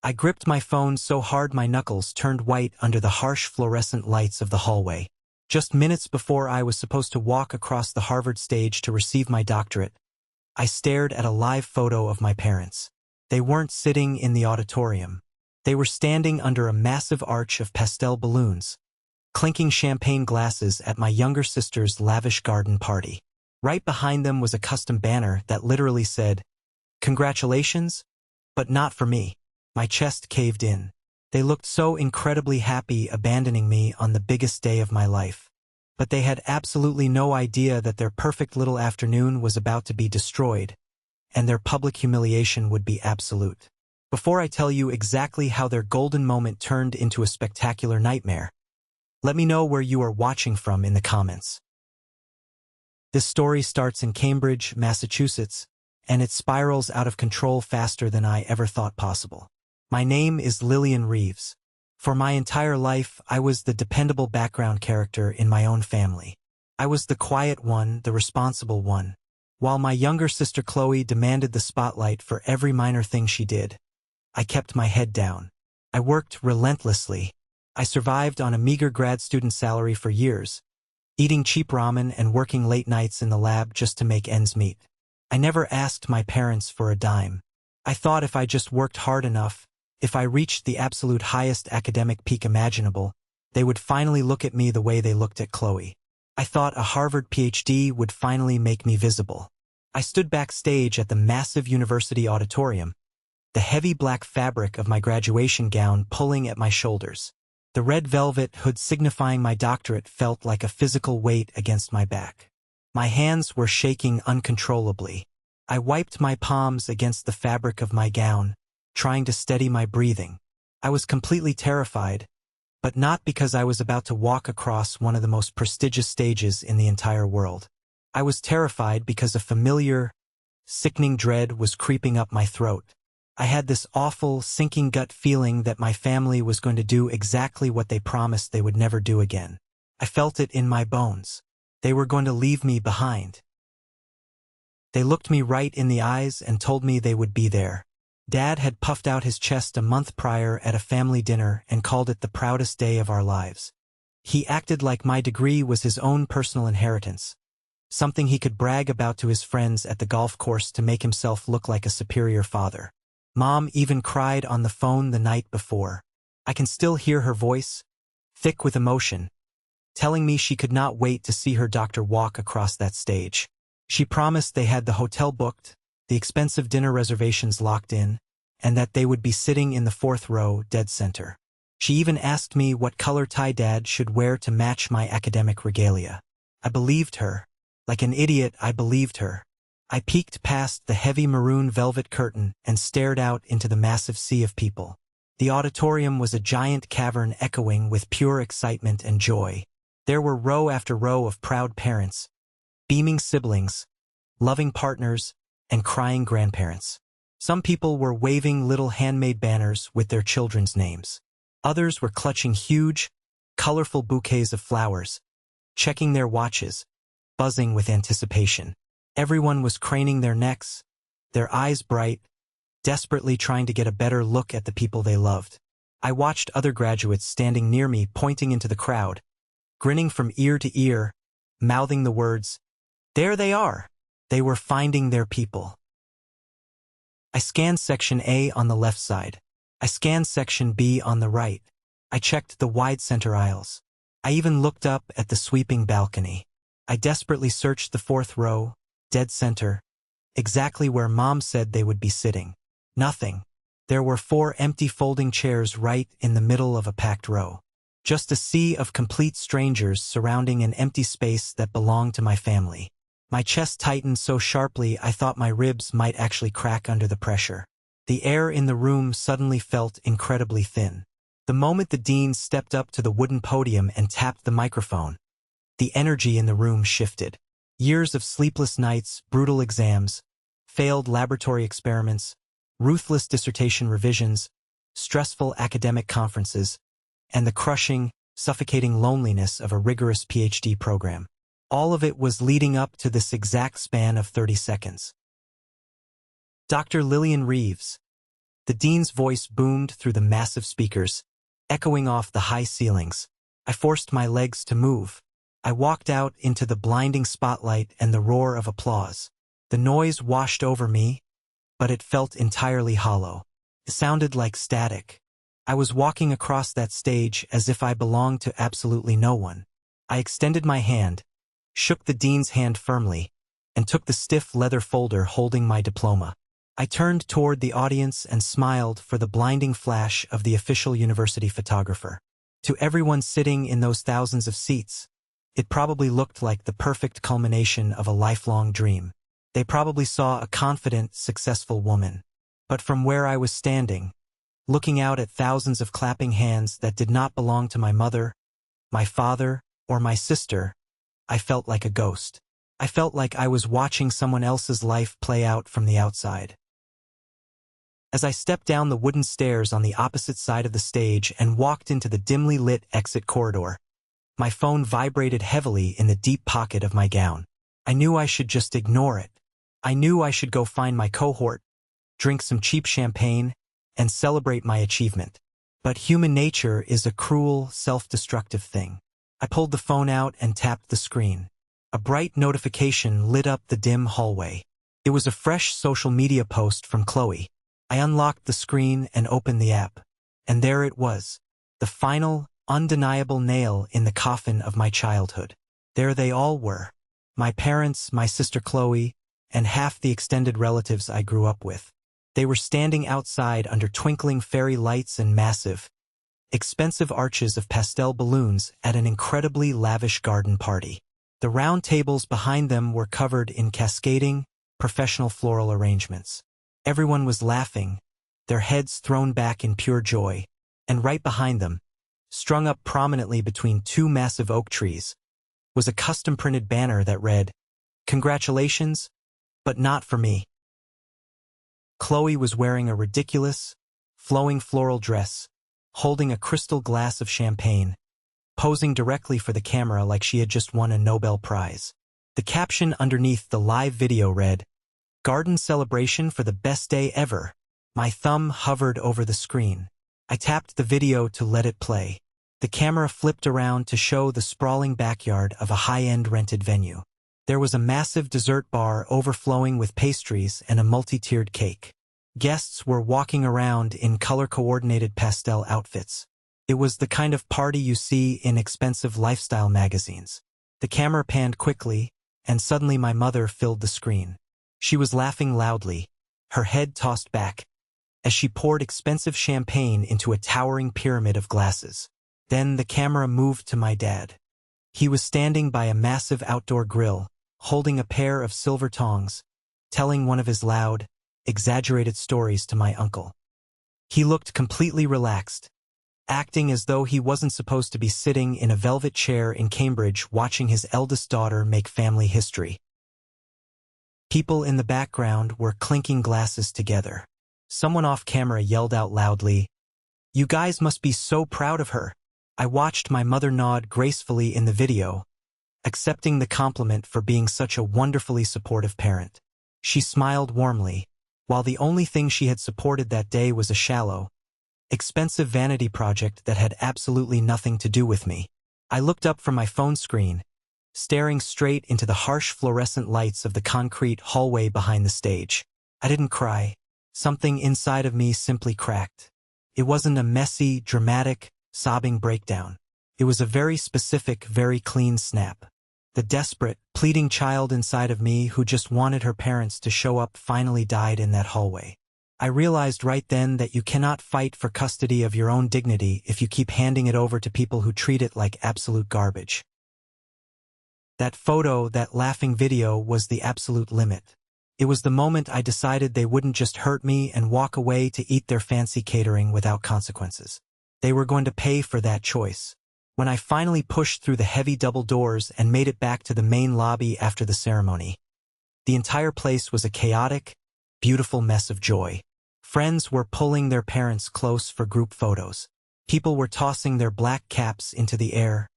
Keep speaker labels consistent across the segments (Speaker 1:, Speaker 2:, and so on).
Speaker 1: I gripped my phone so hard my knuckles turned white under the harsh fluorescent lights of the hallway. Just minutes before I was supposed to walk across the Harvard stage to receive my doctorate, I stared at a live photo of my parents. They weren't sitting in the auditorium. They were standing under a massive arch of pastel balloons, clinking champagne glasses at my younger sister's lavish garden party. Right behind them was a custom banner that literally said, "Congratulations, but not for me." My chest caved in. They looked so incredibly happy abandoning me on the biggest day of my life. But they had absolutely no idea that their perfect little afternoon was about to be destroyed, and their public humiliation would be absolute. Before I tell you exactly how their golden moment turned into a spectacular nightmare, let me know where you are watching from in the comments. This story starts in Cambridge, Massachusetts, and it spirals out of control faster than I ever thought possible. My name is Lillian Reeves. For my entire life, I was the dependable background character in my own family. I was the quiet one, the responsible one. While my younger sister Chloe demanded the spotlight for every minor thing she did, I kept my head down. I worked relentlessly. I survived on a meager grad student salary for years, eating cheap ramen and working late nights in the lab just to make ends meet. I never asked my parents for a dime. I thought if I just worked hard enough, if I reached the absolute highest academic peak imaginable, they would finally look at me the way they looked at Chloe. I thought a Harvard PhD would finally make me visible. I stood backstage at the massive university auditorium, the heavy black fabric of my graduation gown pulling at my shoulders. The red velvet hood signifying my doctorate felt like a physical weight against my back. My hands were shaking uncontrollably. I wiped my palms against the fabric of my gown, trying to steady my breathing. I was completely terrified, but not because I was about to walk across one of the most prestigious stages in the entire world. I was terrified because a familiar, sickening dread was creeping up my throat. I had this awful, sinking gut feeling that my family was going to do exactly what they promised they would never do again. I felt it in my bones. They were going to leave me behind. They looked me right in the eyes and told me they would be there. Dad had puffed out his chest a month prior at a family dinner and called it the proudest day of our lives. He acted like my degree was his own personal inheritance, something he could brag about to his friends at the golf course to make himself look like a superior father. Mom even cried on the phone the night before. I can still hear her voice, thick with emotion, telling me she could not wait to see her doctor walk across that stage. She promised they had the hotel booked, the expensive dinner reservations locked in, and that they would be sitting in the 4th row, dead center. She even asked me what color tie Dad should wear to match my academic regalia. I believed her. Like an idiot, I believed her. I peeked past the heavy maroon velvet curtain and stared out into the massive sea of people. The auditorium was a giant cavern echoing with pure excitement and joy. There were row after row of proud parents, beaming siblings, loving partners, and crying grandparents. Some people were waving little handmade banners with their children's names. Others were clutching huge, colorful bouquets of flowers, checking their watches, buzzing with anticipation. Everyone was craning their necks, their eyes bright, desperately trying to get a better look at the people they loved. I watched other graduates standing near me pointing into the crowd, grinning from ear to ear, mouthing the words, "There they are!" They were finding their people. I scanned Section A on the left side. I scanned Section B on the right. I checked the wide center aisles. I even looked up at the sweeping balcony. I desperately searched the 4th row, dead center, exactly where Mom said they would be sitting. Nothing. There were 4 empty folding chairs right in the middle of a packed row. Just a sea of complete strangers surrounding an empty space that belonged to my family. My chest tightened so sharply I thought my ribs might actually crack under the pressure. The air in the room suddenly felt incredibly thin. The moment the dean stepped up to the wooden podium and tapped the microphone, the energy in the room shifted. Years of sleepless nights, brutal exams, failed laboratory experiments, ruthless dissertation revisions, stressful academic conferences, and the crushing, suffocating loneliness of a rigorous PhD program. All of it was leading up to this exact span of 30 seconds. Dr. Lillian Reeves. The dean's voice boomed through the massive speakers, echoing off the high ceilings. I forced my legs to move. I walked out into the blinding spotlight and the roar of applause. The noise washed over me, but it felt entirely hollow. It sounded like static. I was walking across that stage as if I belonged to absolutely no one. I extended my hand, shook the dean's hand firmly, and took the stiff leather folder holding my diploma. I turned toward the audience and smiled for the blinding flash of the official university photographer. To everyone sitting in those thousands of seats, it probably looked like the perfect culmination of a lifelong dream. They probably saw a confident, successful woman. But from where I was standing, looking out at thousands of clapping hands that did not belong to my mother, my father, or my sister, I felt like a ghost. I felt like I was watching someone else's life play out from the outside. As I stepped down the wooden stairs on the opposite side of the stage and walked into the dimly lit exit corridor, my phone vibrated heavily in the deep pocket of my gown. I knew I should just ignore it. I knew I should go find my cohort, drink some cheap champagne, and celebrate my achievement. But human nature is a cruel, self-destructive thing. I pulled the phone out and tapped the screen. A bright notification lit up the dim hallway. It was a fresh social media post from Chloe. I unlocked the screen and opened the app, and there it was, the final, undeniable nail in the coffin of my childhood. There they all were, my parents, my sister Chloe, and half the extended relatives I grew up with. They were standing outside under twinkling fairy lights and massive, expensive arches of pastel balloons at an incredibly lavish garden party. The round tables behind them were covered in cascading, professional floral arrangements. Everyone was laughing, their heads thrown back in pure joy, and right behind them, strung up prominently between two massive oak trees, was a custom-printed banner that read, "Congratulations, but not for me." Chloe was wearing a ridiculous, flowing floral dress, holding a crystal glass of champagne, posing directly for the camera like she had just won a Nobel Prize. The caption underneath the live video read, "Garden celebration for the best day ever." My thumb hovered over the screen. I tapped the video to let it play. The camera flipped around to show the sprawling backyard of a high-end rented venue. There was a massive dessert bar overflowing with pastries and a multi-tiered cake. Guests were walking around in color-coordinated pastel outfits. It was the kind of party you see in expensive lifestyle magazines. The camera panned quickly, and suddenly my mother filled the screen. She was laughing loudly, her head tossed back, as she poured expensive champagne into a towering pyramid of glasses. Then the camera moved to my dad. He was standing by a massive outdoor grill, holding a pair of silver tongs, telling one of his loud, exaggerated stories to my uncle. He looked completely relaxed, acting as though he wasn't supposed to be sitting in a velvet chair in Cambridge watching his eldest daughter make family history. People in the background were clinking glasses together. Someone off camera yelled out loudly, "You guys must be so proud of her." I watched my mother nod gracefully in the video, accepting the compliment for being such a wonderfully supportive parent. She smiled warmly, while the only thing she had supported that day was a shallow, expensive vanity project that had absolutely nothing to do with me. I looked up from my phone screen, staring straight into the harsh fluorescent lights of the concrete hallway behind the stage. I didn't cry. Something inside of me simply cracked. It wasn't a messy, dramatic, sobbing breakdown. It was a very specific, very clean snap. The desperate, pleading child inside of me who just wanted her parents to show up finally died in that hallway. I realized right then that you cannot fight for custody of your own dignity if you keep handing it over to people who treat it like absolute garbage. That photo, that laughing video, was the absolute limit. It was the moment I decided they wouldn't just hurt me and walk away to eat their fancy catering without consequences. They were going to pay for that choice. When I finally pushed through the heavy double doors and made it back to the main lobby after the ceremony, the entire place was a chaotic, beautiful mess of joy. Friends were pulling their parents close for group photos. People were tossing their black caps into the air,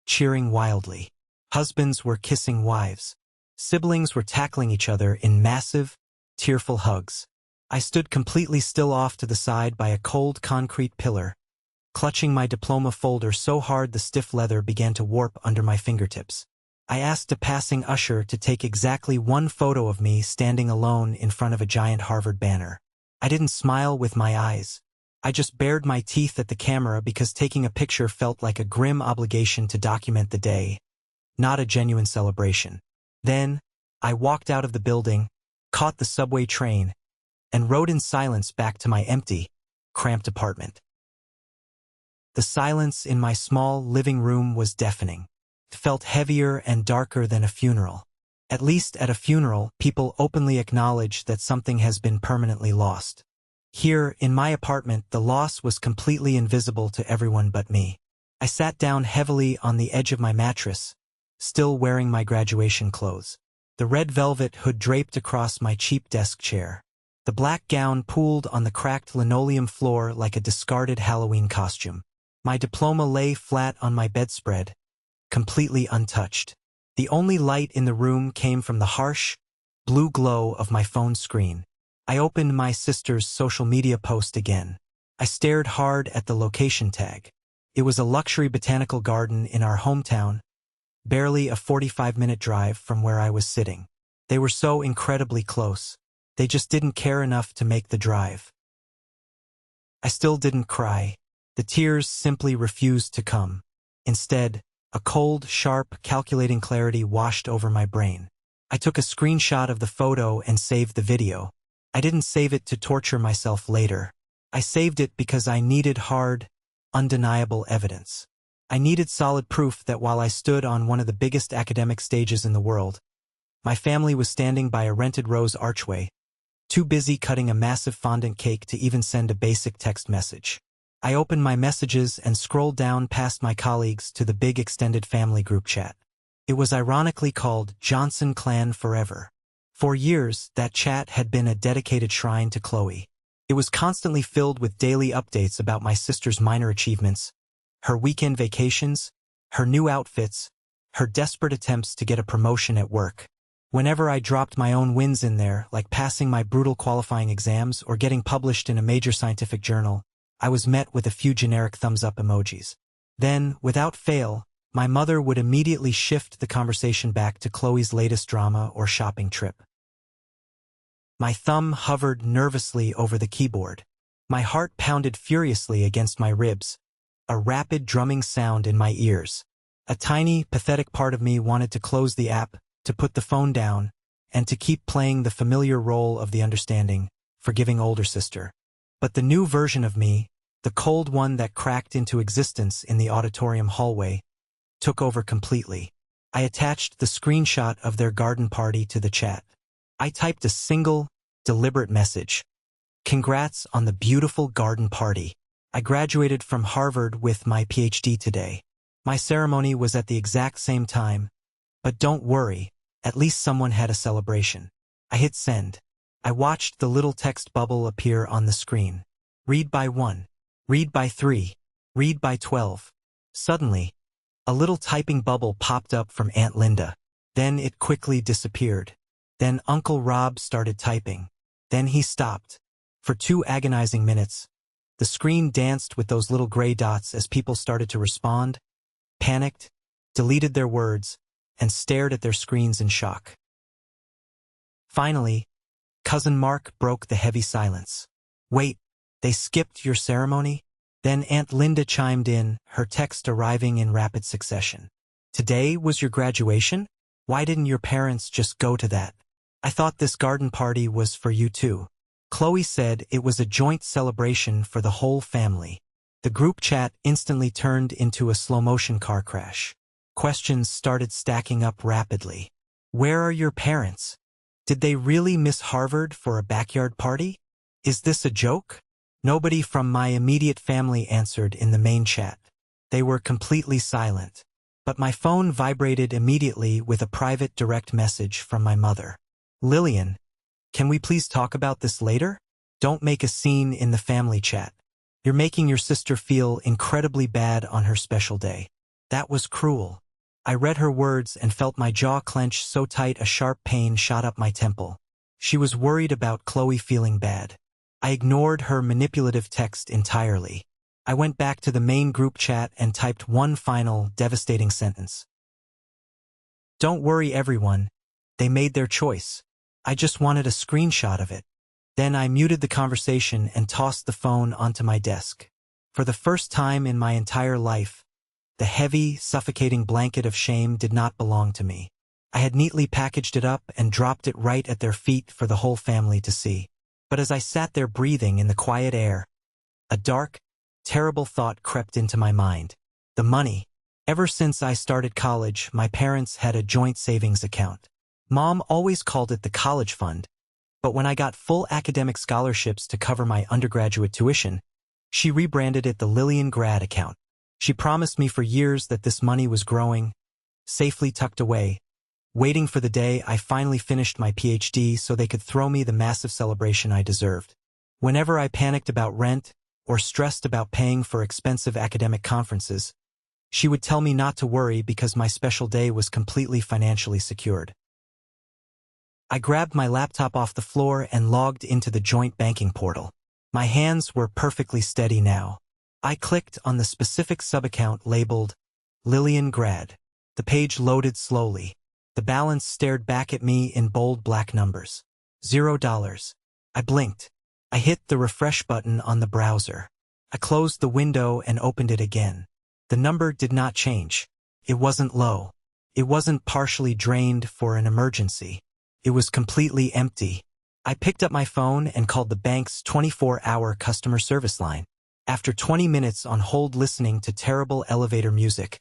Speaker 1: cheering wildly. Husbands were kissing wives. Siblings were tackling each other in massive, tearful hugs. I stood completely still off to the side by a cold concrete pillar, clutching my diploma folder so hard the stiff leather began to warp under my fingertips. I asked a passing usher to take exactly one photo of me standing alone in front of a giant Harvard banner. I didn't smile with my eyes. I just bared my teeth at the camera because taking a picture felt like a grim obligation to document the day, not a genuine celebration. Then, I walked out of the building, caught the subway train, and rode in silence back to my empty, cramped apartment. The silence in my small living room was deafening. It felt heavier and darker than a funeral. At least at a funeral, people openly acknowledge that something has been permanently lost. Here, in my apartment, the loss was completely invisible to everyone but me. I sat down heavily on the edge of my mattress, still wearing my graduation clothes. The red velvet hood draped across my cheap desk chair. The black gown pooled on the cracked linoleum floor like a discarded Halloween costume. My diploma lay flat on my bedspread, completely untouched. The only light in the room came from the harsh, blue glow of my phone screen. I opened my sister's social media post again. I stared hard at the location tag. It was a luxury botanical garden in our hometown, barely a 45-minute drive from where I was sitting. They were so incredibly close. They just didn't care enough to make the drive. I still didn't cry. The tears simply refused to come. Instead, a cold, sharp, calculating clarity washed over my brain. I took a screenshot of the photo and saved the video. I didn't save it to torture myself later. I saved it because I needed hard, undeniable evidence. I needed solid proof that while I stood on one of the biggest academic stages in the world, my family was standing by a rented rose archway, too busy cutting a massive fondant cake to even send a basic text message. I opened my messages and scrolled down past my colleagues to the big extended family group chat. It was ironically called Johnson Clan Forever. For years, that chat had been a dedicated shrine to Chloe. It was constantly filled with daily updates about my sister's minor achievements, her weekend vacations, her new outfits, her desperate attempts to get a promotion at work. Whenever I dropped my own wins in there, like passing my brutal qualifying exams or getting published in a major scientific journal, I was met with a few generic thumbs-up emojis. Then, without fail, my mother would immediately shift the conversation back to Chloe's latest drama or shopping trip. My thumb hovered nervously over the keyboard. My heart pounded furiously against my ribs, a rapid drumming sound in my ears. A tiny, pathetic part of me wanted to close the app, to put the phone down, and to keep playing the familiar role of the understanding, forgiving older sister. But the new version of me, the cold one that cracked into existence in the auditorium hallway, took over completely. I attached the screenshot of their garden party to the chat. I typed a single, deliberate message. Congrats on the beautiful garden party. I graduated from Harvard with my PhD today. My ceremony was at the exact same time. But don't worry, at least someone had a celebration. I hit send. I watched the little text bubble appear on the screen. Read by 1. Read by 3. Read by 12. Suddenly, a little typing bubble popped up from Aunt Linda. Then it quickly disappeared. Then Uncle Rob started typing. Then he stopped. For 2 agonizing minutes, the screen danced with those little gray dots as people started to respond, panicked, deleted their words, and stared at their screens in shock. Finally, Cousin Mark broke the heavy silence. Wait, they skipped your ceremony? Then Aunt Linda chimed in, her text arriving in rapid succession. Today was your graduation? Why didn't your parents just go to that? I thought this garden party was for you too. Chloe said it was a joint celebration for the whole family. The group chat instantly turned into a slow-motion car crash. Questions started stacking up rapidly. Where are your parents? Did they really miss Harvard for a backyard party? Is this a joke? Nobody from my immediate family answered in the main chat. They were completely silent. But my phone vibrated immediately with a private direct message from my mother. Lillian, can we please talk about this later? Don't make a scene in the family chat. You're making your sister feel incredibly bad on her special day. That was cruel. I read her words and felt my jaw clench so tight a sharp pain shot up my temple. She was worried about Chloe feeling bad. I ignored her manipulative text entirely. I went back to the main group chat and typed one final, devastating sentence. Don't worry, everyone. They made their choice. I just wanted a screenshot of it. Then I muted the conversation and tossed the phone onto my desk. For the first time in my entire life, the heavy, suffocating blanket of shame did not belong to me. I had neatly packaged it up and dropped it right at their feet for the whole family to see. But as I sat there breathing in the quiet air, a dark, terrible thought crept into my mind. The money. Ever since I started college, my parents had a joint savings account. Mom always called it the college fund, but when I got full academic scholarships to cover my undergraduate tuition, she rebranded it the Lillian Grad account. She promised me for years that this money was growing, safely tucked away, waiting for the day I finally finished my PhD so they could throw me the massive celebration I deserved. Whenever I panicked about rent or stressed about paying for expensive academic conferences, she would tell me not to worry because my special day was completely financially secured. I grabbed my laptop off the floor and logged into the joint banking portal. My hands were perfectly steady now. I clicked on the specific subaccount labeled Lillian Grad. The page loaded slowly. The balance stared back at me in bold black numbers. $0. I blinked. I hit the refresh button on the browser. I closed the window and opened it again. The number did not change. It wasn't low. It wasn't partially drained for an emergency. It was completely empty. I picked up my phone and called the bank's 24-hour customer service line. After 20 minutes on hold listening to terrible elevator music,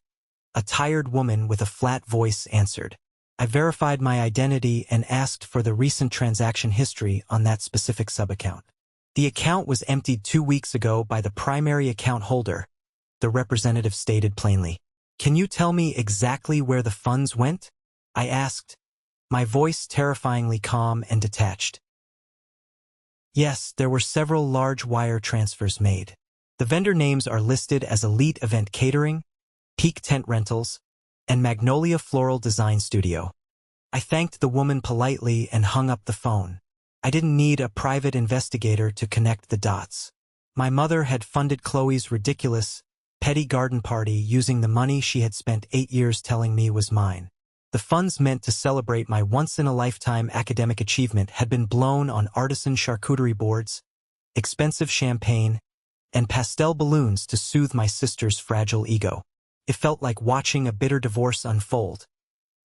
Speaker 1: a tired woman with a flat voice answered. I verified my identity and asked for the recent transaction history on that specific subaccount. The account was emptied 2 weeks ago by the primary account holder, the representative stated plainly. Can you tell me exactly where the funds went? I asked, my voice terrifyingly calm and detached. Yes, there were several large wire transfers made. The vendor names are listed as Elite Event Catering, Peak Tent Rentals, and Magnolia Floral Design Studio. I thanked the woman politely and hung up the phone. I didn't need a private investigator to connect the dots. My mother had funded Chloe's ridiculous, petty garden party using the money she had spent 8 years telling me was mine. The funds meant to celebrate my once-in-a-lifetime academic achievement had been blown on artisan charcuterie boards, expensive champagne, and pastel balloons to soothe my sister's fragile ego. It felt like watching a bitter divorce unfold,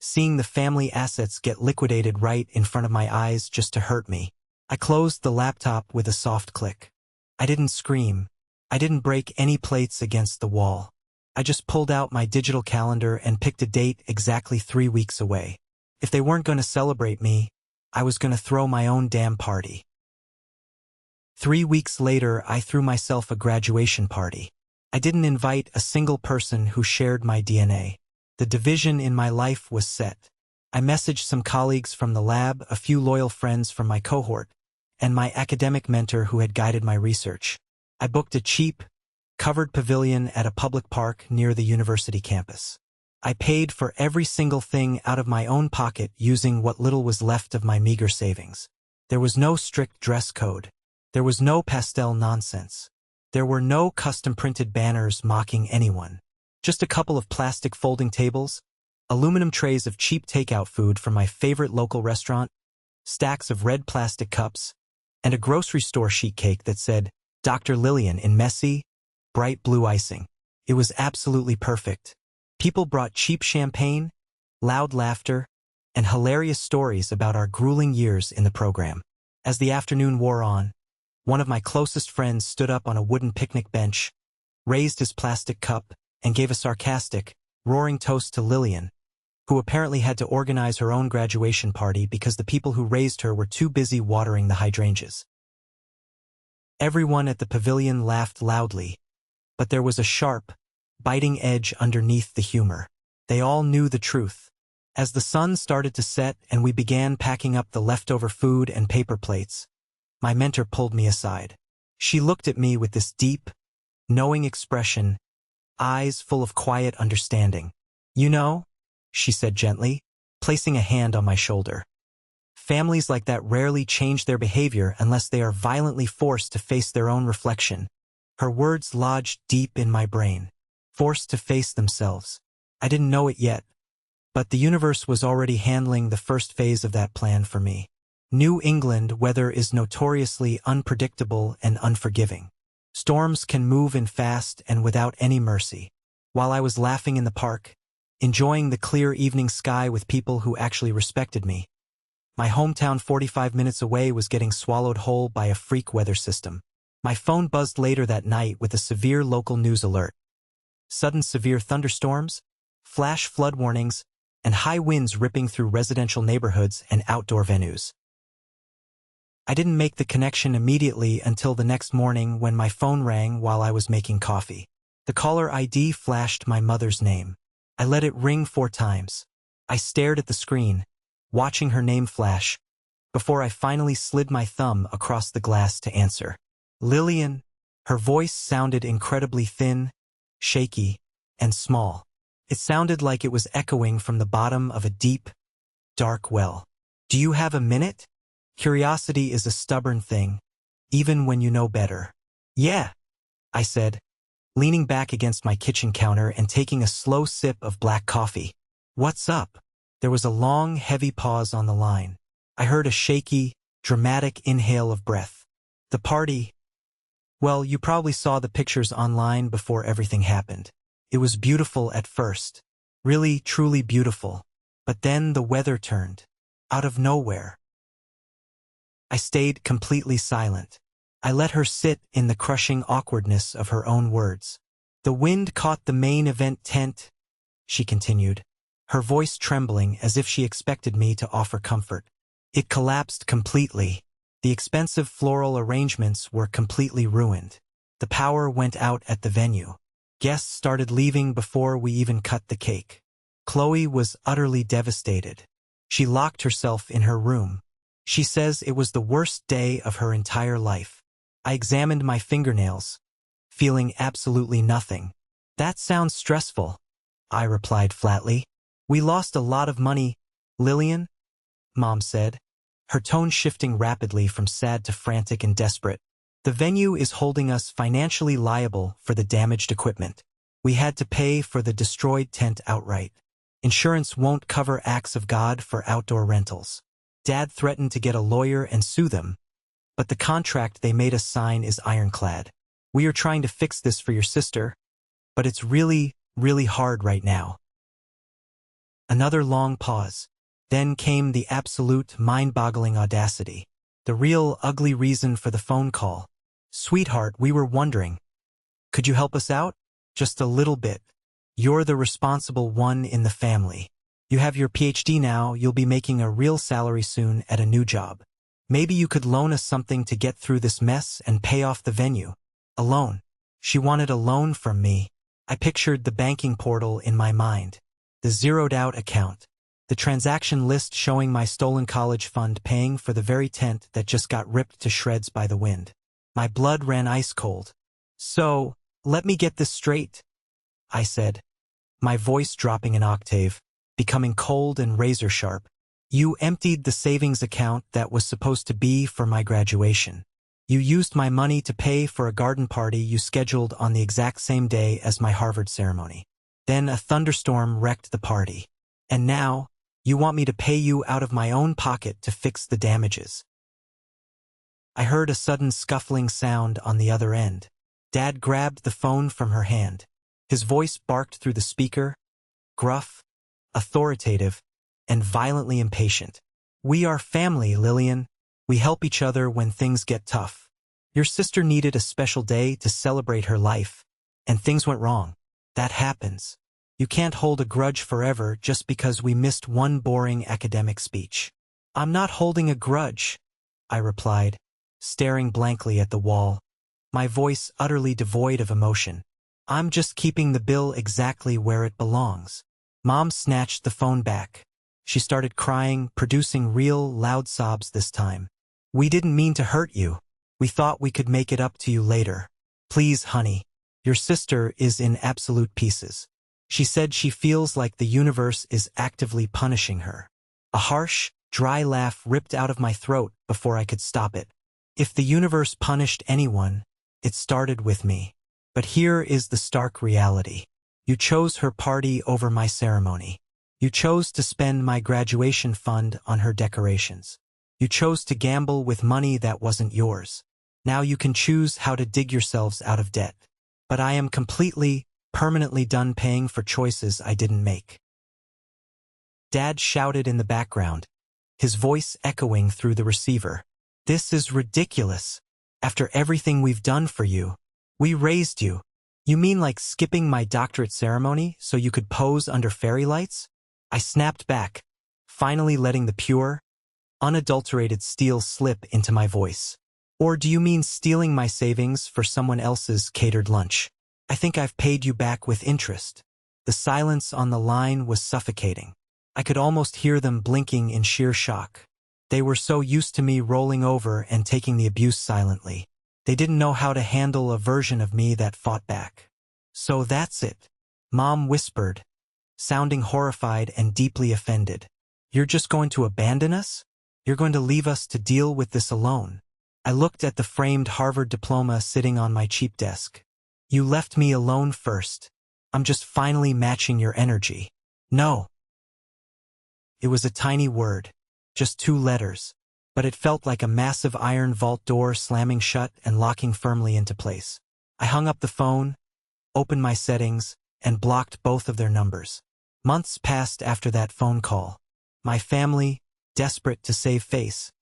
Speaker 1: seeing the family assets get liquidated right in front of my eyes just to hurt me. I closed the laptop with a soft click. I didn't scream. I didn't break any plates against the wall. I just pulled out my digital calendar and picked a date exactly 3 weeks away. If they weren't going to celebrate me, I was going to throw my own damn party. 3 weeks later, I threw myself a graduation party. I didn't invite a single person who shared my DNA. The division in my life was set. I messaged some colleagues from the lab, a few loyal friends from my cohort, and my academic mentor who had guided my research. I booked a cheap, covered pavilion at a public park near the university campus. I paid for every single thing out of my own pocket using what little was left of my meager savings. There was no strict dress code. There was no pastel nonsense. There were no custom-printed banners mocking anyone. Just a couple of plastic folding tables, aluminum trays of cheap takeout food from my favorite local restaurant, stacks of red plastic cups, and a grocery store sheet cake that said, Dr. Lillian in messy, bright blue icing. It was absolutely perfect. People brought cheap champagne, loud laughter, and hilarious stories about our grueling years in the program. As the afternoon wore on, one of my closest friends stood up on a wooden picnic bench, raised his plastic cup, and gave a sarcastic, roaring toast to Lillian, who apparently had to organize her own graduation party because the people who raised her were too busy watering the hydrangeas. Everyone at the pavilion laughed loudly, but there was a sharp, biting edge underneath the humor. They all knew the truth. As the sun started to set and we began packing up the leftover food and paper plates, my mentor pulled me aside. She looked at me with this deep, knowing expression, eyes full of quiet understanding. You know, she said gently, placing a hand on my shoulder. Families like that rarely change their behavior unless they are violently forced to face their own reflection. Her words lodged deep in my brain. Forced to face themselves. I didn't know it yet, but the universe was already handling the first phase of that plan for me. New England weather is notoriously unpredictable and unforgiving. Storms can move in fast and without any mercy. While I was laughing in the park, enjoying the clear evening sky with people who actually respected me, my hometown 45 minutes away was getting swallowed whole by a freak weather system. My phone buzzed later that night with a severe local news alert. Sudden severe thunderstorms, flash flood warnings, and high winds ripping through residential neighborhoods and outdoor venues. I didn't make the connection immediately until the next morning when my phone rang while I was making coffee. The caller ID flashed my mother's name. I let it ring 4 times. I stared at the screen, watching her name flash, before I finally slid my thumb across the glass to answer. Lillian. Her voice sounded incredibly thin, shaky, and small. It sounded like it was echoing from the bottom of a deep, dark well. Do you have a minute? Curiosity is a stubborn thing, even when you know better. Yeah, I said, leaning back against my kitchen counter and taking a slow sip of black coffee. What's up? There was a long, heavy pause on the line. I heard a shaky, dramatic inhale of breath. The party. Well, you probably saw the pictures online before everything happened. It was beautiful at first. Really, truly beautiful. But then the weather turned. Out of nowhere. I stayed completely silent. I let her sit in the crushing awkwardness of her own words. The wind caught the main event tent, she continued, her voice trembling as if she expected me to offer comfort. It collapsed completely. The expensive floral arrangements were completely ruined. The power went out at the venue. Guests started leaving before we even cut the cake. Chloe was utterly devastated. She locked herself in her room. She says it was the worst day of her entire life. I examined my fingernails, feeling absolutely nothing. That sounds stressful, I replied flatly. We lost a lot of money, Lillian, Mom said, her tone shifting rapidly from sad to frantic and desperate. The venue is holding us financially liable for the damaged equipment. We had to pay for the destroyed tent outright. Insurance won't cover acts of God for outdoor rentals. Dad threatened to get a lawyer and sue them, but the contract they made us sign is ironclad. We are trying to fix this for your sister, but it's really, really hard right now. Another long pause. Then came the absolute, mind-boggling audacity. The real, ugly reason for the phone call. Sweetheart, we were wondering. Could you help us out? Just a little bit. You're the responsible one in the family. You have your PhD now, you'll be making a real salary soon at a new job. Maybe you could loan us something to get through this mess and pay off the venue. A loan. She wanted a loan from me. I pictured the banking portal in my mind. The zeroed-out account. The transaction list showing my stolen college fund paying for the very tent that just got ripped to shreds by the wind. My blood ran ice cold. So, let me get this straight, I said, my voice dropping an octave, becoming cold and razor-sharp. You emptied the savings account that was supposed to be for my graduation. You used my money to pay for a garden party you scheduled on the exact same day as my Harvard ceremony. Then a thunderstorm wrecked the party. And now, you want me to pay you out of my own pocket to fix the damages. I heard a sudden scuffling sound on the other end. Dad grabbed the phone from her hand. His voice barked through the speaker, gruff, authoritative, and violently impatient. We are family, Lillian. We help each other when things get tough. Your sister needed a special day to celebrate her life, and things went wrong. That happens. You can't hold a grudge forever just because we missed one boring academic speech. I'm not holding a grudge, I replied, staring blankly at the wall, my voice utterly devoid of emotion. I'm just keeping the bill exactly where it belongs. Mom snatched the phone back. She started crying, producing real, loud sobs this time. We didn't mean to hurt you. We thought we could make it up to you later. Please, honey. Your sister is in absolute pieces. She said she feels like the universe is actively punishing her. A harsh, dry laugh ripped out of my throat before I could stop it. If the universe punished anyone, it started with me. But here is the stark reality. You chose her party over my ceremony. You chose to spend my graduation fund on her decorations. You chose to gamble with money that wasn't yours. Now you can choose how to dig yourselves out of debt. But I am completely, permanently done paying for choices I didn't make. Dad shouted in the background, his voice echoing through the receiver. This is ridiculous. After everything we've done for you, we raised you. You mean like skipping my doctorate ceremony so you could pose under fairy lights? I snapped back, finally letting the pure, unadulterated steel slip into my voice. Or do you mean stealing my savings for someone else's catered lunch? I think I've paid you back with interest. The silence on the line was suffocating. I could almost hear them blinking in sheer shock. They were so used to me rolling over and taking the abuse silently. They didn't know how to handle a version of me that fought back. So that's it, Mom whispered, sounding horrified and deeply offended. You're just going to abandon us? You're going to leave us to deal with this alone? I looked at the framed Harvard diploma sitting on my cheap desk. You left me alone first. I'm just finally matching your energy. No. It was a tiny word, just 2 letters, but it felt like a massive iron vault door slamming shut and locking firmly into place. I hung up the phone, opened my settings, and blocked both of their numbers. Months passed after that phone call. My family, desperate to save face,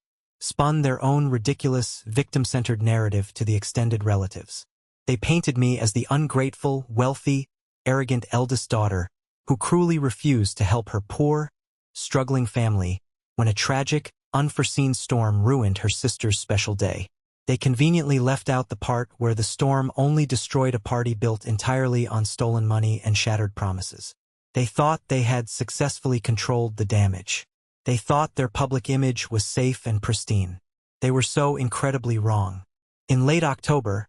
Speaker 1: spun their own ridiculous, victim-centered narrative to the extended relatives. They painted me as the ungrateful, wealthy, arrogant eldest daughter who cruelly refused to help her poor, struggling family when a tragic, unforeseen storm ruined her sister's special day. They conveniently left out the part where the storm only destroyed a party built entirely on stolen money and shattered promises. They thought they had successfully controlled the damage. They thought their public image was safe and pristine. They were so incredibly wrong. In late October,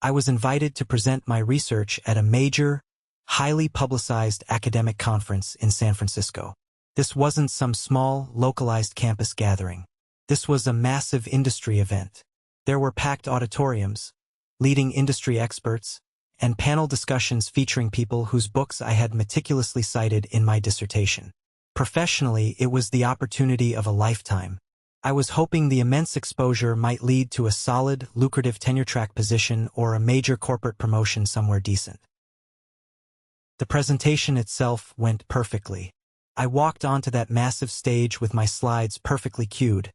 Speaker 1: I was invited to present my research at a major, highly publicized academic conference in San Francisco. This wasn't some small, localized campus gathering. This was a massive industry event. There were packed auditoriums, leading industry experts, and panel discussions featuring people whose books I had meticulously cited in my dissertation. Professionally, it was the opportunity of a lifetime. I was hoping the immense exposure might lead to a solid, lucrative tenure-track position or a major corporate promotion somewhere decent. The presentation itself went perfectly. I walked onto that massive stage with my slides perfectly cued,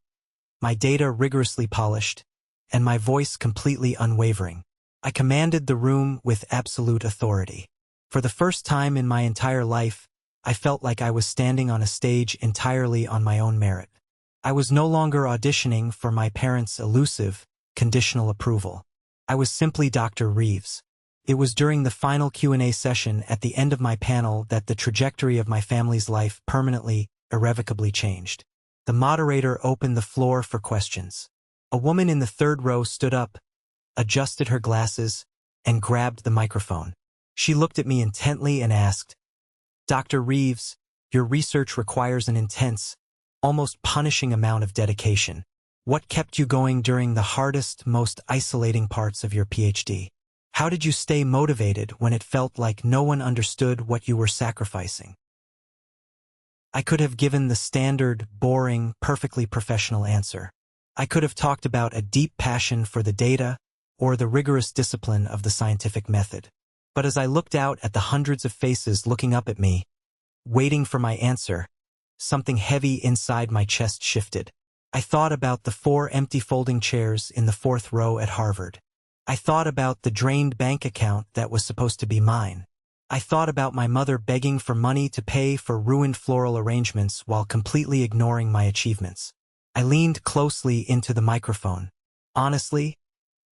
Speaker 1: my data rigorously polished, and my voice completely unwavering. I commanded the room with absolute authority. For the first time in my entire life, I felt like I was standing on a stage entirely on my own merit. I was no longer auditioning for my parents' elusive, conditional approval. I was simply Dr. Reeves. It was during the final Q&A session at the end of my panel that the trajectory of my family's life permanently, irrevocably changed. The moderator opened the floor for questions. A woman in the 3rd row stood up, adjusted her glasses, and grabbed the microphone. She looked at me intently and asked, Dr. Reeves, your research requires an intense, almost punishing amount of dedication. What kept you going during the hardest, most isolating parts of your PhD? How did you stay motivated when it felt like no one understood what you were sacrificing? I could have given the standard, boring, perfectly professional answer. I could have talked about a deep passion for the data or the rigorous discipline of the scientific method. But as I looked out at the hundreds of faces looking up at me, waiting for my answer, something heavy inside my chest shifted. I thought about the 4 empty folding chairs in the 4th row at Harvard. I thought about the drained bank account that was supposed to be mine. I thought about my mother begging for money to pay for ruined floral arrangements while completely ignoring my achievements. I leaned closely into the microphone. Honestly,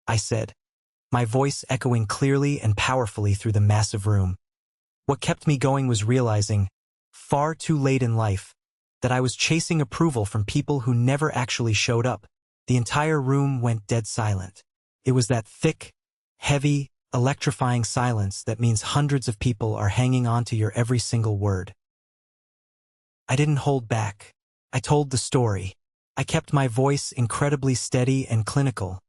Speaker 1: I said, my voice echoing clearly and powerfully through the massive room. What kept me going was realizing, far too late in life, that I was chasing approval from people who never actually showed up. The entire room went dead silent. It was that thick, heavy, electrifying silence that means hundreds of people are hanging on to your every single word. I didn't hold back. I told the story. I kept my voice incredibly steady and clinical,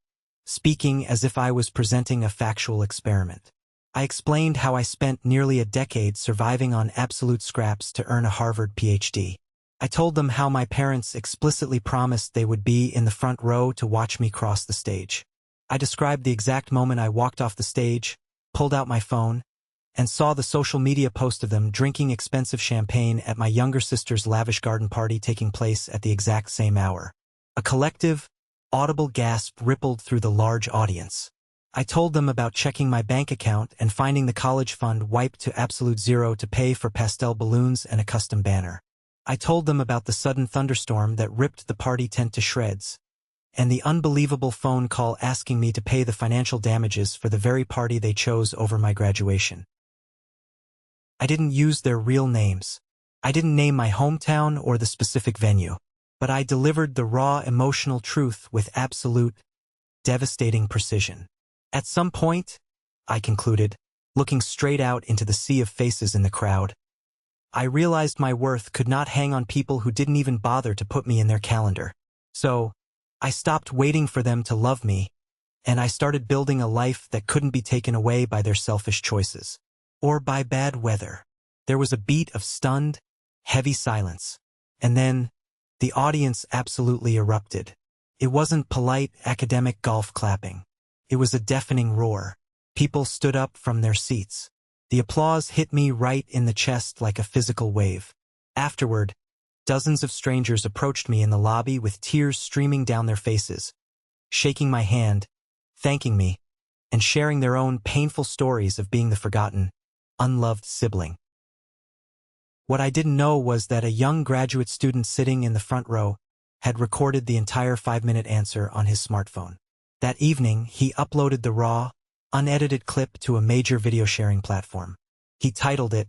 Speaker 1: speaking as if I was presenting a factual experiment. I explained how I spent nearly a decade surviving on absolute scraps to earn a Harvard PhD. I told them how my parents explicitly promised they would be in the front row to watch me cross the stage. I described the exact moment I walked off the stage, pulled out my phone, and saw the social media post of them drinking expensive champagne at my younger sister's lavish garden party taking place at the exact same hour. A collective, audible gasp rippled through the large audience. I told them about checking my bank account and finding the college fund wiped to absolute zero to pay for pastel balloons and a custom banner. I told them about the sudden thunderstorm that ripped the party tent to shreds, and the unbelievable phone call asking me to pay the financial damages for the very party they chose over my graduation. I didn't use their real names. I didn't name my hometown or the specific venue, but I delivered the raw emotional truth with absolute, devastating precision. At some point, I concluded, looking straight out into the sea of faces in the crowd, I realized my worth could not hang on people who didn't even bother to put me in their calendar. So, I stopped waiting for them to love me, and I started building a life that couldn't be taken away by their selfish choices. Or by bad weather. There was a beat of stunned, heavy silence. And then, the audience absolutely erupted. It wasn't polite academic golf clapping. It was a deafening roar. People stood up from their seats. The applause hit me right in the chest like a physical wave. Afterward, dozens of strangers approached me in the lobby with tears streaming down their faces, shaking my hand, thanking me, and sharing their own painful stories of being the forgotten, unloved sibling. What I didn't know was that a young graduate student sitting in the front row had recorded the entire 5-minute answer on his smartphone. That evening, he uploaded the raw, unedited clip to a major video sharing platform. He titled it,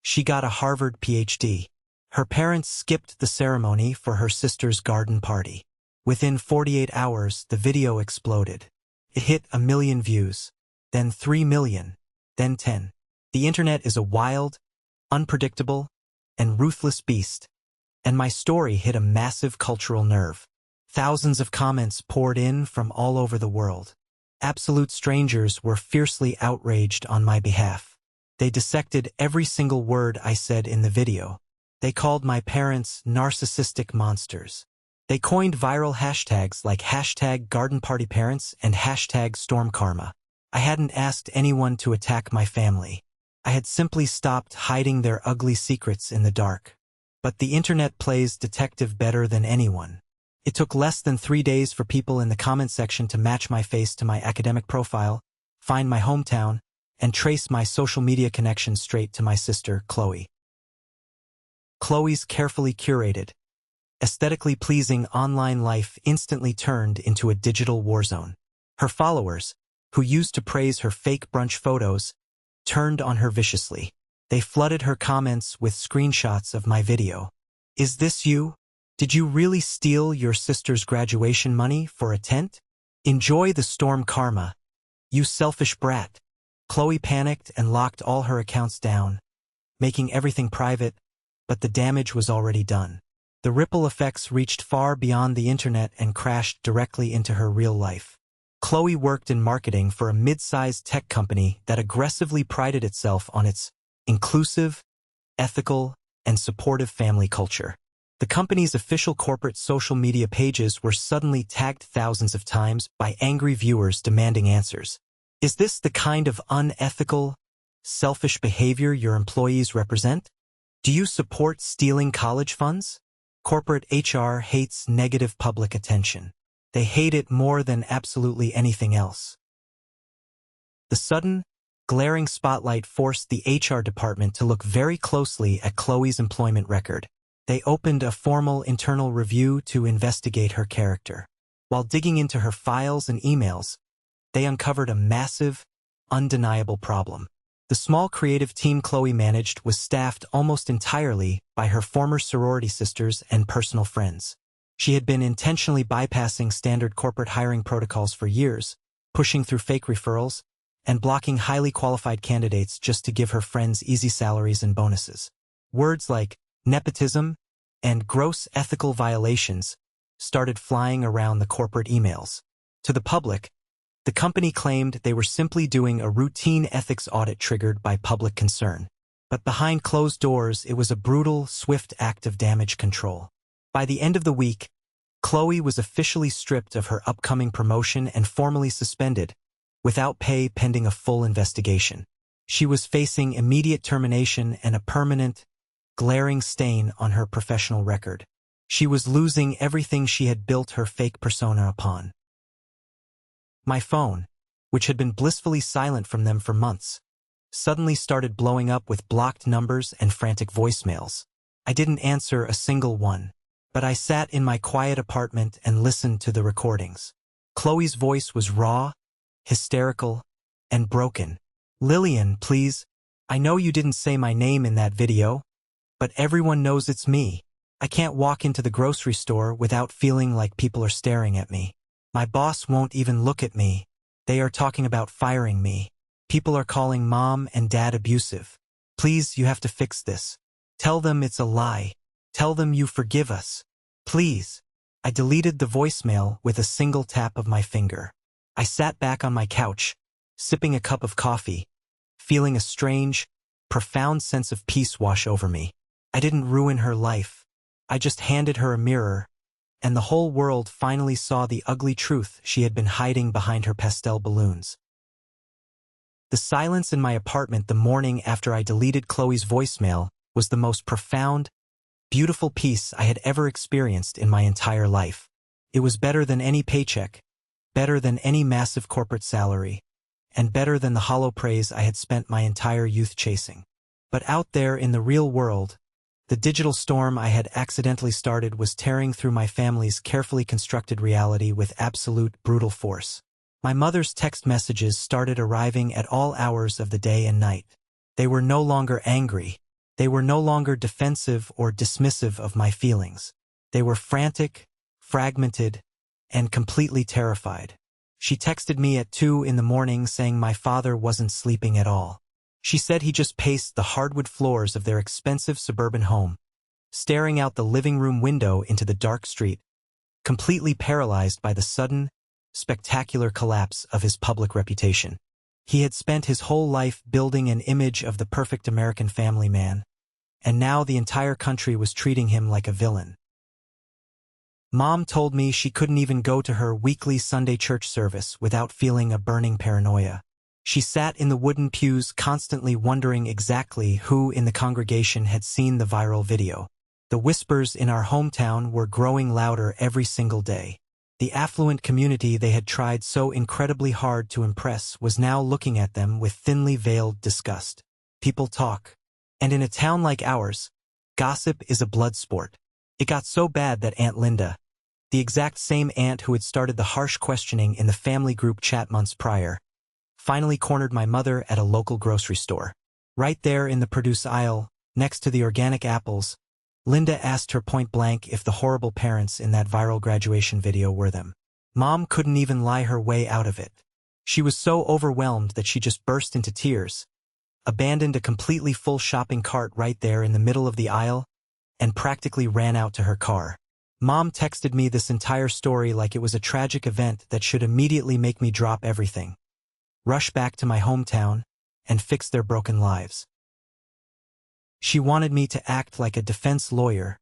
Speaker 1: "She Got a Harvard PhD." Her parents skipped the ceremony for her sister's garden party. Within 48 hours, the video exploded. It hit 1 million views, then 3 million, then 10. The internet is a wild, unpredictable, and ruthless beast, and my story hit a massive cultural nerve. Thousands of comments poured in from all over the world. Absolute strangers were fiercely outraged on my behalf. They dissected every single word I said in the video. They called my parents narcissistic monsters. They coined viral hashtags like #GardenPartyParents and #StormKarma. I hadn't asked anyone to attack my family. I had simply stopped hiding their ugly secrets in the dark. But the internet plays detective better than anyone. It took less than 3 days for people in the comment section to match my face to my academic profile, find my hometown, and trace my social media connection straight to my sister, Chloe. Chloe's carefully curated, aesthetically pleasing online life instantly turned into a digital war zone. Her followers, who used to praise her fake brunch photos, turned on her viciously. They flooded her comments with screenshots of my video. "Is this you? Did you really steal your sister's graduation money for a tent? Enjoy the storm karma. You selfish brat." Chloe panicked and locked all her accounts down, making everything private, but the damage was already done. The ripple effects reached far beyond the internet and crashed directly into her real life. Chloe worked in marketing for a mid-sized tech company that aggressively prided itself on its inclusive, ethical, and supportive family culture. The company's official corporate social media pages were suddenly tagged thousands of times by angry viewers demanding answers. Is this the kind of unethical, selfish behavior your employees represent? Do you support stealing college funds? Corporate HR hates negative public attention. They hate it more than absolutely anything else. The sudden, glaring spotlight forced the HR department to look very closely at Chloe's employment record. They opened a formal internal review to investigate her character. While digging into her files and emails, they uncovered a massive, undeniable problem. The small creative team Chloe managed was staffed almost entirely by her former sorority sisters and personal friends. She had been intentionally bypassing standard corporate hiring protocols for years, pushing through fake referrals, and blocking highly qualified candidates just to give her friends easy salaries and bonuses. Words like nepotism, and gross ethical violations started flying around the corporate emails. To the public, the company claimed they were simply doing a routine ethics audit triggered by public concern. But behind closed doors, it was a brutal, swift act of damage control. By the end of the week, Chloe was officially stripped of her upcoming promotion and formally suspended, without pay pending a full investigation. She was facing immediate termination and a permanent, glaring stain on her professional record. She was losing everything she had built her fake persona upon. My phone, which had been blissfully silent from them for months, suddenly started blowing up with blocked numbers and frantic voicemails. I didn't answer a single one, but I sat in my quiet apartment and listened to the recordings. Chloe's voice was raw, hysterical, and broken. "Lillian, please, I know you didn't say my name in that video, but everyone knows it's me. I can't walk into the grocery store without feeling like people are staring at me. My boss won't even look at me. They are talking about firing me. People are calling mom and dad abusive. Please, you have to fix this. Tell them it's a lie. Tell them you forgive us. Please." I deleted the voicemail with a single tap of my finger. I sat back on my couch, sipping a cup of coffee, feeling a strange, profound sense of peace wash over me. I didn't ruin her life. I just handed her a mirror, and the whole world finally saw the ugly truth she had been hiding behind her pastel balloons. The silence in my apartment the morning after I deleted Chloe's voicemail was the most profound, beautiful peace I had ever experienced in my entire life. It was better than any paycheck, better than any massive corporate salary, and better than the hollow praise I had spent my entire youth chasing. But out there in the real world, the digital storm I had accidentally started was tearing through my family's carefully constructed reality with absolute brutal force. My mother's text messages started arriving at all hours of the day and night. They were no longer angry. They were no longer defensive or dismissive of my feelings. They were frantic, fragmented, and completely terrified. She texted me at 2 in the morning saying my father wasn't sleeping at all. She said he just paced the hardwood floors of their expensive suburban home, staring out the living room window into the dark street, completely paralyzed by the sudden, spectacular collapse of his public reputation. He had spent his whole life building an image of the perfect American family man, and now the entire country was treating him like a villain. Mom told me she couldn't even go to her weekly Sunday church service without feeling a burning paranoia. She sat in the wooden pews constantly wondering exactly who in the congregation had seen the viral video. The whispers in our hometown were growing louder every single day. The affluent community they had tried so incredibly hard to impress was now looking at them with thinly veiled disgust. People talk. And in a town like ours, gossip is a blood sport. It got so bad that Aunt Linda, the exact same aunt who had started the harsh questioning in the family group chat months prior, finally cornered my mother at a local grocery store. Right there in the produce aisle, next to the organic apples, Linda asked her point blank if the horrible parents in that viral graduation video were them. Mom couldn't even lie her way out of it. She was so overwhelmed that she just burst into tears, abandoned a completely full shopping cart right there in the middle of the aisle, and practically ran out to her car. Mom texted me this entire story like it was a tragic event that should immediately make me drop everything, rush back to my hometown, and fix their broken lives. She wanted me to act like a defense lawyer,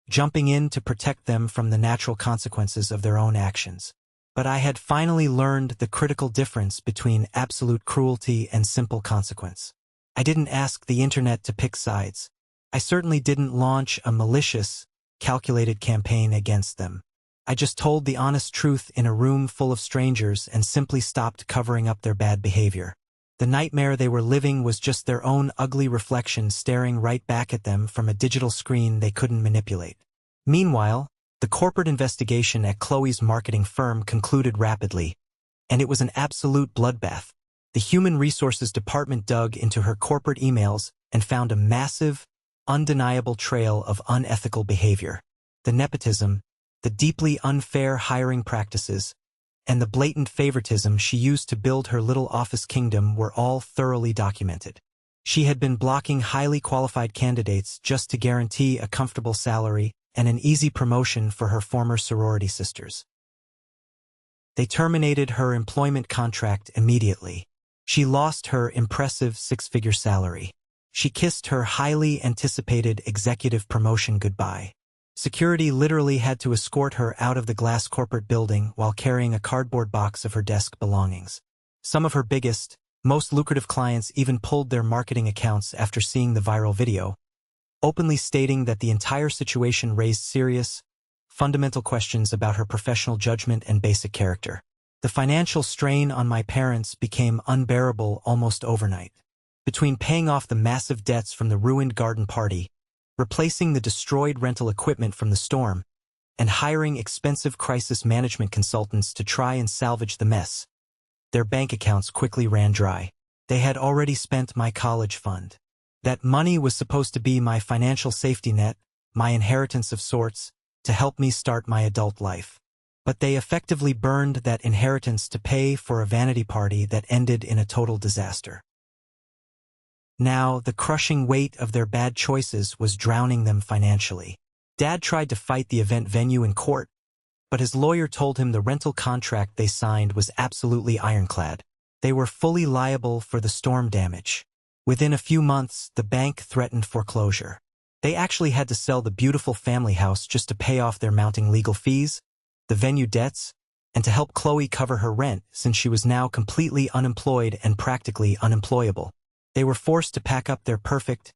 Speaker 1: jumping in to protect them from the natural consequences of their own actions. But I had finally learned the critical difference between absolute cruelty and simple consequence. I didn't ask the internet to pick sides. I certainly didn't launch a malicious, calculated campaign against them. I just told the honest truth in a room full of strangers and simply stopped covering up their bad behavior. The nightmare they were living was just their own ugly reflection staring right back at them from a digital screen they couldn't manipulate. Meanwhile, the corporate investigation at Chloe's marketing firm concluded rapidly, and it was an absolute bloodbath. The Human Resources Department dug into her corporate emails and found a massive, undeniable trail of unethical behavior. The nepotism, the deeply unfair hiring practices, and the blatant favoritism she used to build her little office kingdom were all thoroughly documented. She had been blocking highly qualified candidates just to guarantee a comfortable salary and an easy promotion for her former sorority sisters. They terminated her employment contract immediately. She lost her impressive six-figure salary. She kissed her highly anticipated executive promotion goodbye. Security literally had to escort her out of the glass corporate building while carrying a cardboard box of her desk belongings. Some of her biggest, most lucrative clients even pulled their marketing accounts after seeing the viral video, openly stating that the entire situation raised serious, fundamental questions about her professional judgment and basic character. The financial strain on my parents became unbearable almost overnight. Between paying off the massive debts from the ruined garden party, replacing the destroyed rental equipment from the storm, and hiring expensive crisis management consultants to try and salvage the mess, their bank accounts quickly ran dry. They had already spent my college fund. That money was supposed to be my financial safety net, my inheritance of sorts, to help me start my adult life. But they effectively burned that inheritance to pay for a vanity party that ended in a total disaster. Now, the crushing weight of their bad choices was drowning them financially. Dad tried to fight the event venue in court, but his lawyer told him the rental contract they signed was absolutely ironclad. They were fully liable for the storm damage. Within a few months, the bank threatened foreclosure. They actually had to sell the beautiful family house just to pay off their mounting legal fees, the venue debts, and to help Chloe cover her rent since she was now completely unemployed and practically unemployable. They were forced to pack up their perfect,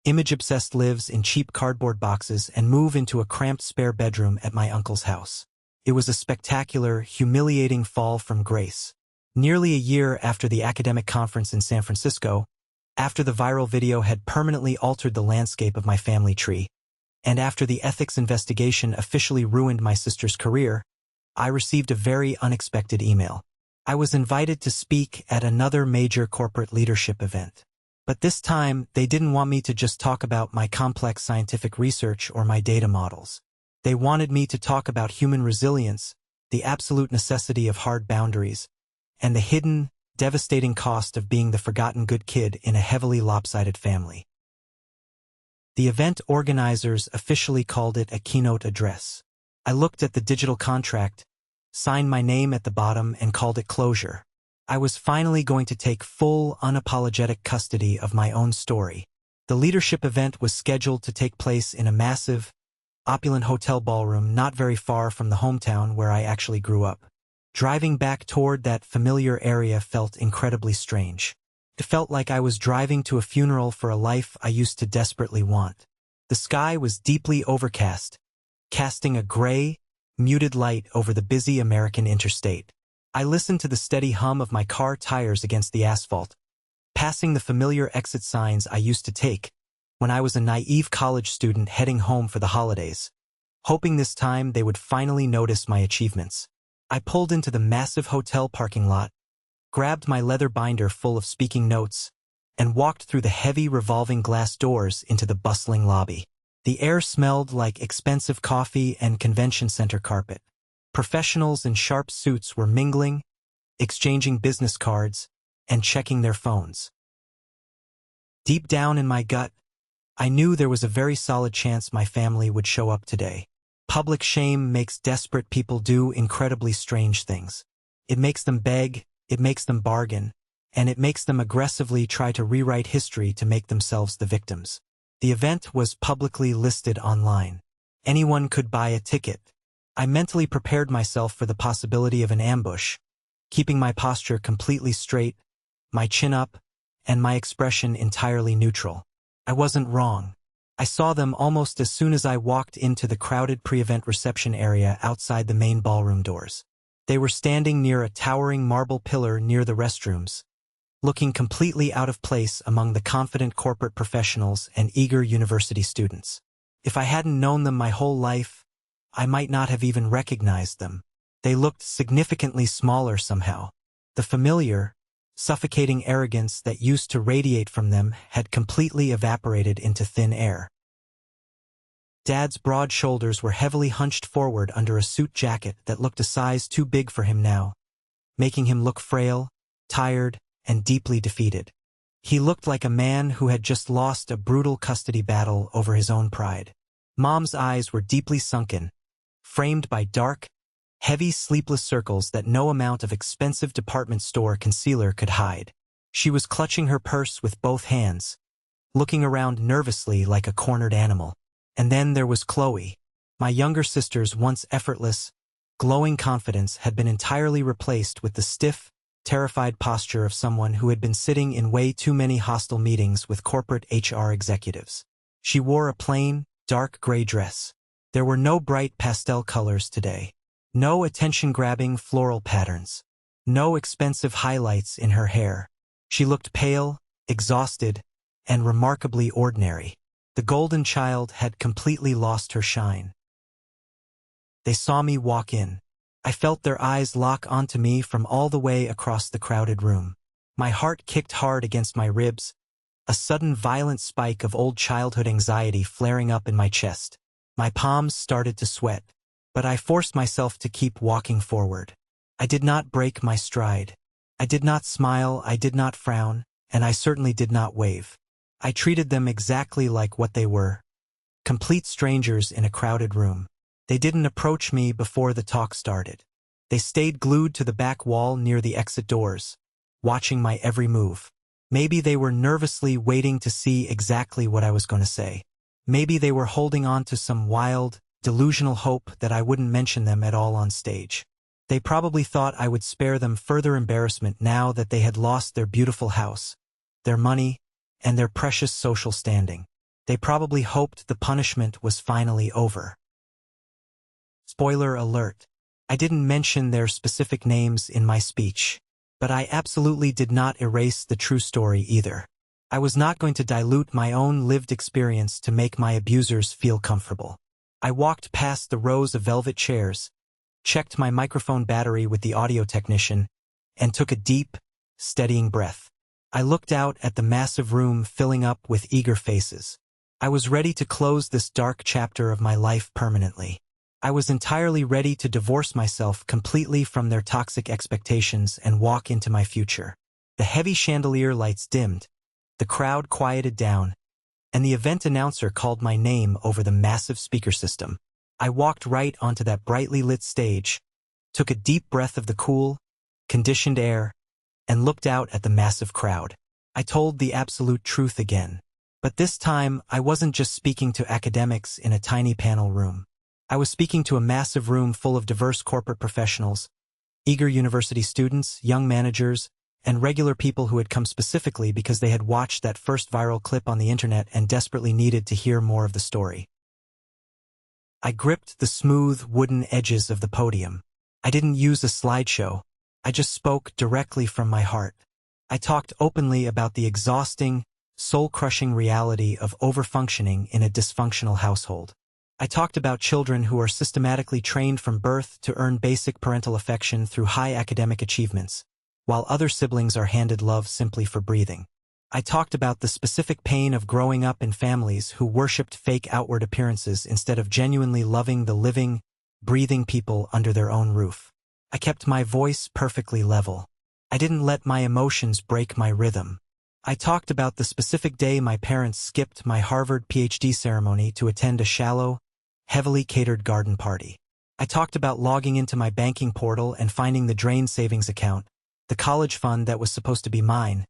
Speaker 1: image-obsessed lives in cheap cardboard boxes and move into a cramped spare bedroom at my uncle's house. It was a spectacular, humiliating fall from grace. Nearly a year after the academic conference in San Francisco, after the viral video had permanently altered the landscape of my family tree, and after the ethics investigation officially ruined my sister's career, I received a very unexpected email. I was invited to speak at another major corporate leadership event. But this time, they didn't want me to just talk about my complex scientific research or my data models. They wanted me to talk about human resilience, the absolute necessity of hard boundaries, and the hidden, devastating cost of being the forgotten good kid in a heavily lopsided family. The event organizers officially called it a keynote address. I looked at the digital contract, signed my name at the bottom, and called it closure. I was finally going to take full, unapologetic custody of my own story. The leadership event was scheduled to take place in a massive, opulent hotel ballroom not very far from the hometown where I actually grew up. Driving back toward that familiar area felt incredibly strange. It felt like I was driving to a funeral for a life I used to desperately want. The sky was deeply overcast, casting a gray, muted light over the busy American interstate. I listened to the steady hum of my car tires against the asphalt, passing the familiar exit signs I used to take when I was a naive college student heading home for the holidays, hoping this time they would finally notice my achievements. I pulled into the massive hotel parking lot, grabbed my leather binder full of speaking notes, and walked through the heavy revolving glass doors into the bustling lobby. The air smelled like expensive coffee and convention center carpet. Professionals in sharp suits were mingling, exchanging business cards, and checking their phones. Deep down in my gut, I knew there was a very solid chance my family would show up today. Public shame makes desperate people do incredibly strange things. It makes them beg, it makes them bargain, and it makes them aggressively try to rewrite history to make themselves the victims. The event was publicly listed online. Anyone could buy a ticket. I mentally prepared myself for the possibility of an ambush, keeping my posture completely straight, my chin up, and my expression entirely neutral. I wasn't wrong. I saw them almost as soon as I walked into the crowded pre-event reception area outside the main ballroom doors. They were standing near a towering marble pillar near the restrooms, looking completely out of place among the confident corporate professionals and eager university students. If I hadn't known them my whole life, I might not have even recognized them. They looked significantly smaller somehow. The familiar, suffocating arrogance that used to radiate from them had completely evaporated into thin air. Dad's broad shoulders were heavily hunched forward under a suit jacket that looked a size too big for him now, making him look frail, tired, and deeply defeated. He looked like a man who had just lost a brutal custody battle over his own pride. Mom's eyes were deeply sunken, framed by dark, heavy sleepless circles that no amount of expensive department store concealer could hide. She was clutching her purse with both hands, looking around nervously like a cornered animal. And then there was Chloe. My younger sister's once effortless, glowing confidence had been entirely replaced with the stiff, terrified posture of someone who had been sitting in way too many hostile meetings with corporate HR executives. She wore a plain, dark gray dress. There were no bright pastel colors today. No attention-grabbing floral patterns. No expensive highlights in her hair. She looked pale, exhausted, and remarkably ordinary. The golden child had completely lost her shine. They saw me walk in. I felt their eyes lock onto me from all the way across the crowded room. My heart kicked hard against my ribs, a sudden violent spike of old childhood anxiety flaring up in my chest. My palms started to sweat, but I forced myself to keep walking forward. I did not break my stride. I did not smile, I did not frown, and I certainly did not wave. I treated them exactly like what they were, complete strangers in a crowded room. They didn't approach me before the talk started. They stayed glued to the back wall near the exit doors, watching my every move. Maybe they were nervously waiting to see exactly what I was going to say. Maybe they were holding on to some wild, delusional hope that I wouldn't mention them at all on stage. They probably thought I would spare them further embarrassment now that they had lost their beautiful house, their money, and their precious social standing. They probably hoped the punishment was finally over. Spoiler alert. I didn't mention their specific names in my speech, but I absolutely did not erase the true story either. I was not going to dilute my own lived experience to make my abusers feel comfortable. I walked past the rows of velvet chairs, checked my microphone battery with the audio technician, and took a deep, steadying breath. I looked out at the massive room filling up with eager faces. I was ready to close this dark chapter of my life permanently. I was entirely ready to divorce myself completely from their toxic expectations and walk into my future. The heavy chandelier lights dimmed, the crowd quieted down, and the event announcer called my name over the massive speaker system. I walked right onto that brightly lit stage, took a deep breath of the cool, conditioned air, and looked out at the massive crowd. I told the absolute truth again. But this time, I wasn't just speaking to academics in a tiny panel room. I was speaking to a massive room full of diverse corporate professionals, eager university students, young managers, and regular people who had come specifically because they had watched that first viral clip on the internet and desperately needed to hear more of the story. I gripped the smooth, wooden edges of the podium. I didn't use a slideshow. I just spoke directly from my heart. I talked openly about the exhausting, soul-crushing reality of overfunctioning in a dysfunctional household. I talked about children who are systematically trained from birth to earn basic parental affection through high academic achievements, while other siblings are handed love simply for breathing. I talked about the specific pain of growing up in families who worshipped fake outward appearances instead of genuinely loving the living, breathing people under their own roof. I kept my voice perfectly level. I didn't let my emotions break my rhythm. I talked about the specific day my parents skipped my Harvard PhD ceremony to attend a shallow, heavily catered garden party. I talked about logging into my banking portal and finding the drained savings account, the college fund that was supposed to be mine,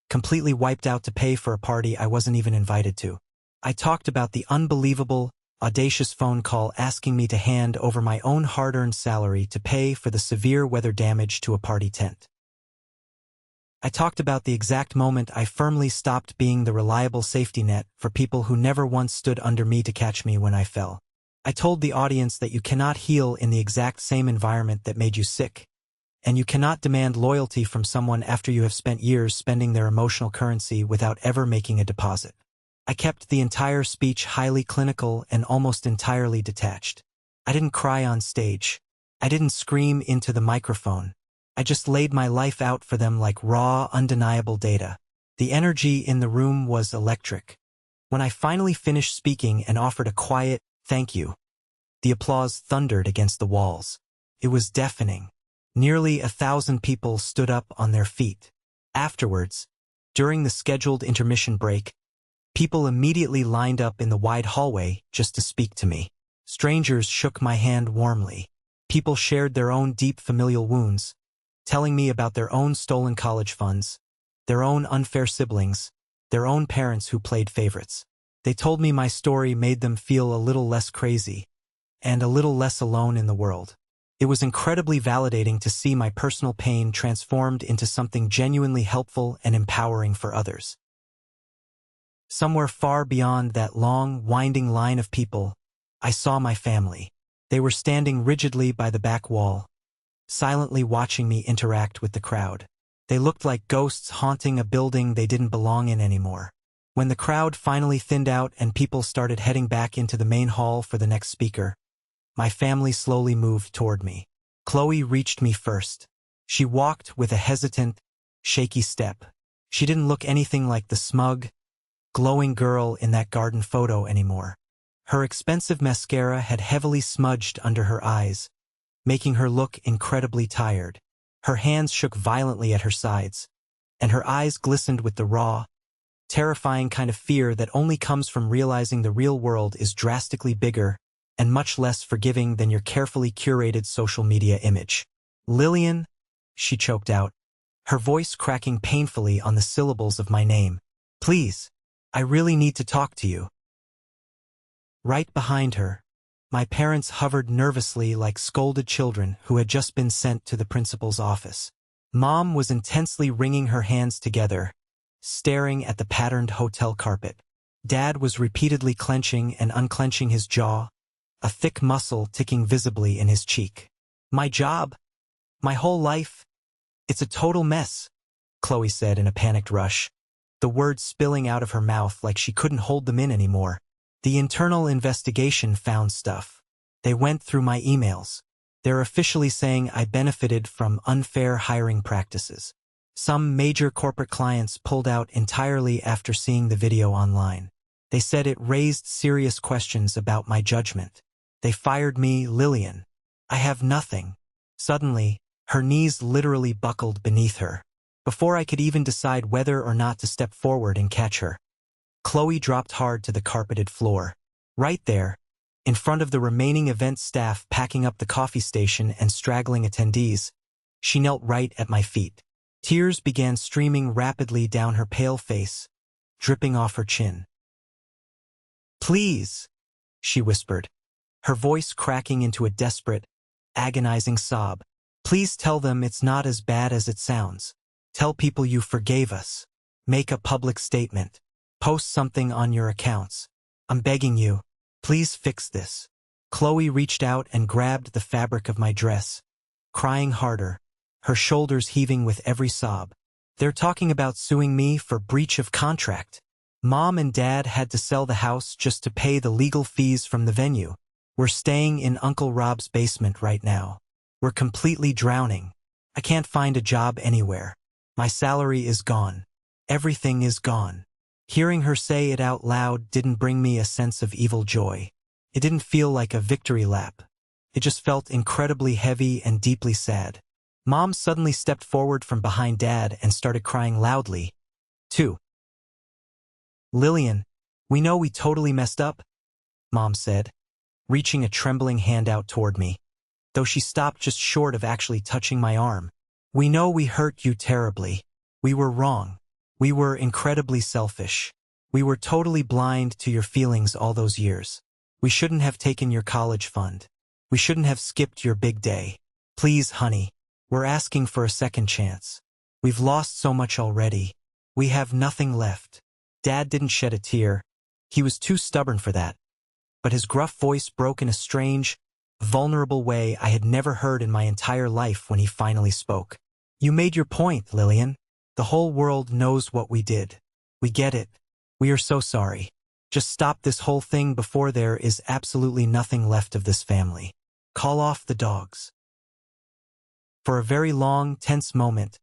Speaker 1: completely wiped out to pay for a party I wasn't even invited to. I talked about the unbelievable, audacious phone call asking me to hand over my own hard-earned salary to pay for the severe weather damage to a party tent. I talked about the exact moment I firmly stopped being the reliable safety net for people who never once stood under me to catch me when I fell. I told the audience that you cannot heal in the exact same environment that made you sick, and you cannot demand loyalty from someone after you have spent years spending their emotional currency without ever making a deposit. I kept the entire speech highly clinical and almost entirely detached. I didn't cry on stage. I didn't scream into the microphone. I just laid my life out for them like raw, undeniable data. The energy in the room was electric. When I finally finished speaking and offered a quiet, "Thank you," the applause thundered against the walls. It was deafening. Nearly 1,000 people stood up on their feet. Afterwards, during the scheduled intermission break, People immediately lined up in the wide hallway just to speak to me. Strangers shook my hand warmly. People shared their own deep familial wounds, telling me about their own stolen college funds, their own unfair siblings, their own parents who played favorites. They told me my story made them feel a little less crazy and a little less alone in the world. It was incredibly validating to see my personal pain transformed into something genuinely helpful and empowering for others. Somewhere far beyond that long, winding line of people, I saw my family. They were standing rigidly by the back wall, silently watching me interact with the crowd. They looked like ghosts haunting a building they didn't belong in anymore. When the crowd finally thinned out and people started heading back into the main hall for the next speaker, my family slowly moved toward me. Chloe reached me first. She walked with a hesitant, shaky step. She didn't look anything like the smug, glowing girl in that garden photo anymore. Her expensive mascara had heavily smudged under her eyes, making her look incredibly tired. Her hands shook violently at her sides, and her eyes glistened with the raw, terrifying kind of fear that only comes from realizing the real world is drastically bigger and much less forgiving than your carefully curated social media image. "Lillian," she choked out, her voice cracking painfully on the syllables of my name. "Please, I really need to talk to you." Right behind her, my parents hovered nervously like scolded children who had just been sent to the principal's office. Mom was intensely wringing her hands together, staring at the patterned hotel carpet. Dad was repeatedly clenching and unclenching his jaw, a thick muscle ticking visibly in his cheek. "My job, my whole life, it's a total mess," Chloe said in a panicked rush, the words spilling out of her mouth like she couldn't hold them in anymore. "The internal investigation found stuff. They went through my emails. They're officially saying I benefited from unfair hiring practices. Some major corporate clients pulled out entirely after seeing the video online. They said it raised serious questions about my judgment. They fired me, Lillian. I have nothing." Suddenly, her knees literally buckled beneath her. Before I could even decide whether or not to step forward and catch her, Chloe dropped hard to the carpeted floor. Right there, in front of the remaining event staff packing up the coffee station and straggling attendees, she knelt right at my feet. Tears began streaming rapidly down her pale face, dripping off her chin. "Please," she whispered, her voice cracking into a desperate, agonizing sob. "Please tell them it's not as bad as it sounds. Tell people you forgave us. Make a public statement. Post something on your accounts. I'm begging you. Please fix this." Chloe reached out and grabbed the fabric of my dress, crying harder, her shoulders heaving with every sob. "They're talking about suing me for breach of contract. Mom and Dad had to sell the house just to pay the legal fees from the venue. We're staying in Uncle Rob's basement right now. We're completely drowning. I can't find a job anywhere. My salary is gone. Everything is gone." Hearing her say it out loud didn't bring me a sense of evil joy. It didn't feel like a victory lap. It just felt incredibly heavy and deeply sad. Mom suddenly stepped forward from behind Dad and started crying loudly, too. "Lillian, we know we totally messed up," Mom said, reaching a trembling hand out toward me, though she stopped just short of actually touching my arm. "We know we hurt you terribly. We were wrong. We were incredibly selfish. We were totally blind to your feelings all those years. We shouldn't have taken your college fund. We shouldn't have skipped your big day. Please, honey, we're asking for a second chance. We've lost so much already. We have nothing left." Dad didn't shed a tear. He was too stubborn for that. But his gruff voice broke in a strange, vulnerable way I had never heard in my entire life when he finally spoke. "You made your point, Lillian. The whole world knows what we did. We get it. We are so sorry. Just stop this whole thing before there is absolutely nothing left of this family. Call off the dogs." For a very long, tense moment,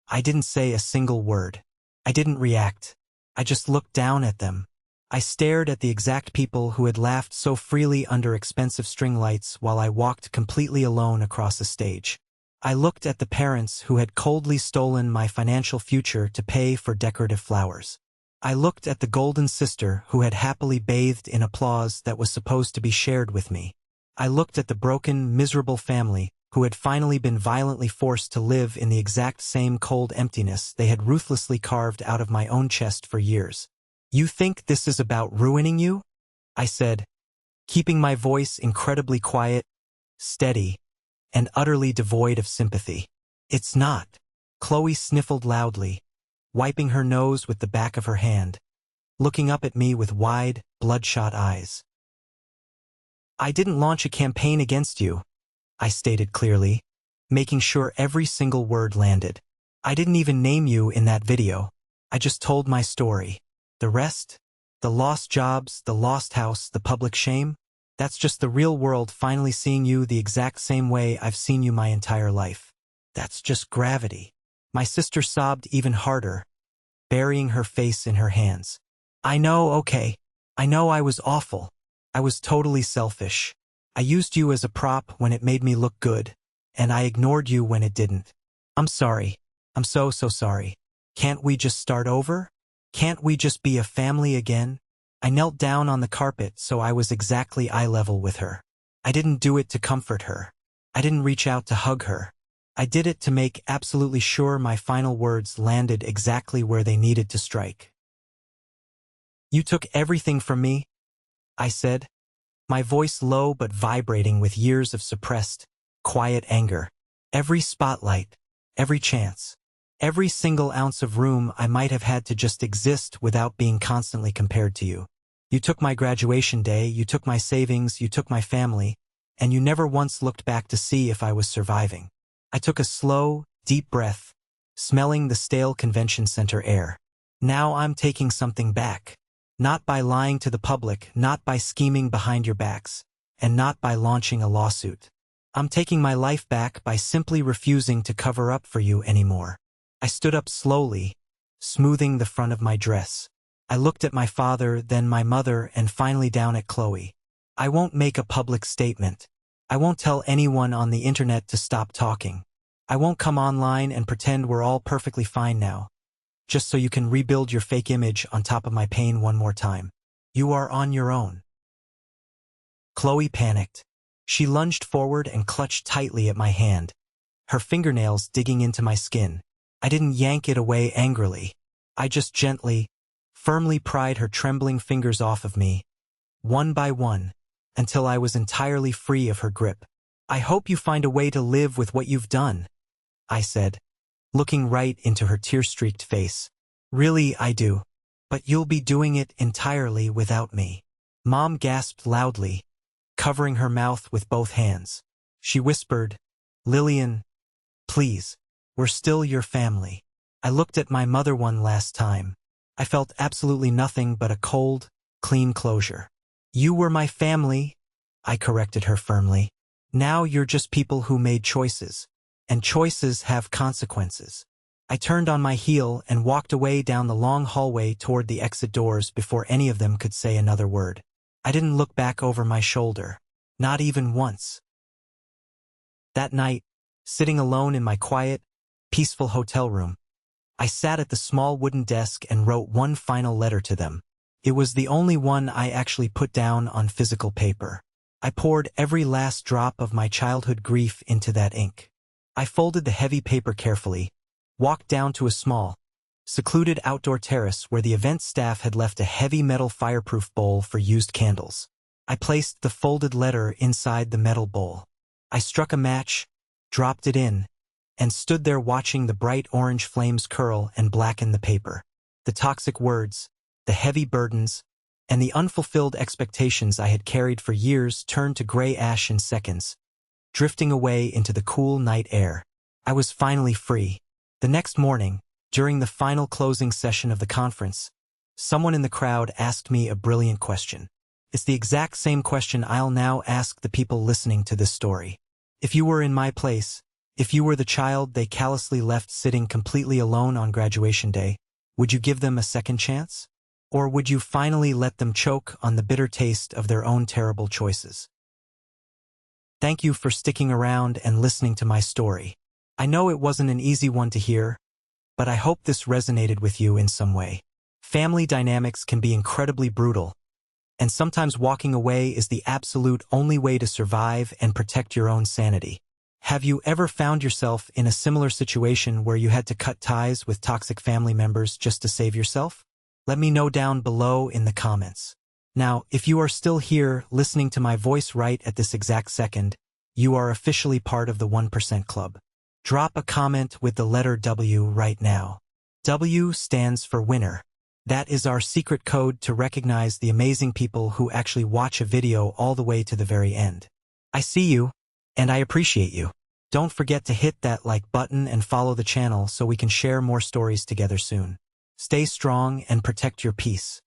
Speaker 1: I didn't say a single word. I didn't react. I just looked down at them. I stared at the exact people who had laughed so freely under expensive string lights while I walked completely alone across the stage. I looked at the parents who had coldly stolen my financial future to pay for decorative flowers. I looked at the golden sister who had happily bathed in applause that was supposed to be shared with me. I looked at the broken, miserable family who had finally been violently forced to live in the exact same cold emptiness they had ruthlessly carved out of my own chest for years. "You think this is about ruining you?" I said, keeping my voice incredibly quiet, steady, and utterly devoid of sympathy. "It's not." Chloe sniffled loudly, wiping her nose with the back of her hand, looking up at me with wide, bloodshot eyes. "I didn't launch a campaign against you," I stated clearly, making sure every single word landed. "I didn't even name you in that video. I just told my story. The rest? The lost jobs, the lost house, the public shame? That's just the real world finally seeing you the exact same way I've seen you my entire life. That's just gravity." My sister sobbed even harder, burying her face in her hands. "I know, okay. I know I was awful. I was totally selfish. I used you as a prop when it made me look good, and I ignored you when it didn't. I'm sorry. I'm so sorry. Can't we just start over? Can't we just be a family again?" I knelt down on the carpet so I was exactly eye level with her. I didn't do it to comfort her. I didn't reach out to hug her. I did it to make absolutely sure my final words landed exactly where they needed to strike. "You took everything from me," I said, my voice low but vibrating with years of suppressed, quiet anger. "Every spotlight, every chance, every single ounce of room I might have had to just exist without being constantly compared to you. You took my graduation day, you took my savings, you took my family, and you never once looked back to see if I was surviving." I took a slow, deep breath, smelling the stale convention center air. "Now I'm taking something back. Not by lying to the public, not by scheming behind your backs, and not by launching a lawsuit. I'm taking my life back by simply refusing to cover up for you anymore." I stood up slowly, smoothing the front of my dress. I looked at my father, then my mother, and finally down at Chloe. "I won't make a public statement. I won't tell anyone on the internet to stop talking. I won't come online and pretend we're all perfectly fine now, just so you can rebuild your fake image on top of my pain one more time. You are on your own." Chloe panicked. She lunged forward and clutched tightly at my hand, her fingernails digging into my skin. I didn't yank it away angrily. I just gently, firmly pried her trembling fingers off of me, one by one, until I was entirely free of her grip. "I hope you find a way to live with what you've done," I said, looking right into her tear-streaked face. "Really, I do. But you'll be doing it entirely without me." Mom gasped loudly, covering her mouth with both hands. She whispered, "Lillian, please, we're still your family." I looked at my mother one last time. I felt absolutely nothing but a cold, clean closure. "You were my family," I corrected her firmly. "Now you're just people who made choices, and choices have consequences." I turned on my heel and walked away down the long hallway toward the exit doors before any of them could say another word. I didn't look back over my shoulder, not even once. That night, sitting alone in my quiet, peaceful hotel room, I sat at the small wooden desk and wrote one final letter to them. It was the only one I actually put down on physical paper. I poured every last drop of my childhood grief into that ink. I folded the heavy paper carefully, walked down to a small, secluded outdoor terrace where the event staff had left a heavy metal fireproof bowl for used candles. I placed the folded letter inside the metal bowl. I struck a match, dropped it in, and stood there watching the bright orange flames curl and blacken the paper. The toxic words, the heavy burdens, and the unfulfilled expectations I had carried for years turned to gray ash in seconds, drifting away into the cool night air. I was finally free. The next morning, during the final closing session of the conference, someone in the crowd asked me a brilliant question. It's the exact same question I'll now ask the people listening to this story. If you were in my place, if you were the child they callously left sitting completely alone on graduation day, would you give them a second chance? Or would you finally let them choke on the bitter taste of their own terrible choices? Thank you for sticking around and listening to my story. I know it wasn't an easy one to hear, but I hope this resonated with you in some way. Family dynamics can be incredibly brutal, and sometimes walking away is the absolute only way to survive and protect your own sanity. Have you ever found yourself in a similar situation where you had to cut ties with toxic family members just to save yourself? Let me know down below in the comments. Now, if you are still here listening to my voice right at this exact second, you are officially part of the 1% Club. Drop a comment with the letter W right now. W stands for winner. That is our secret code to recognize the amazing people who actually watch a video all the way to the very end. I see you, and I appreciate you. Don't forget to hit that like button and follow the channel so we can share more stories together soon. Stay strong and protect your peace.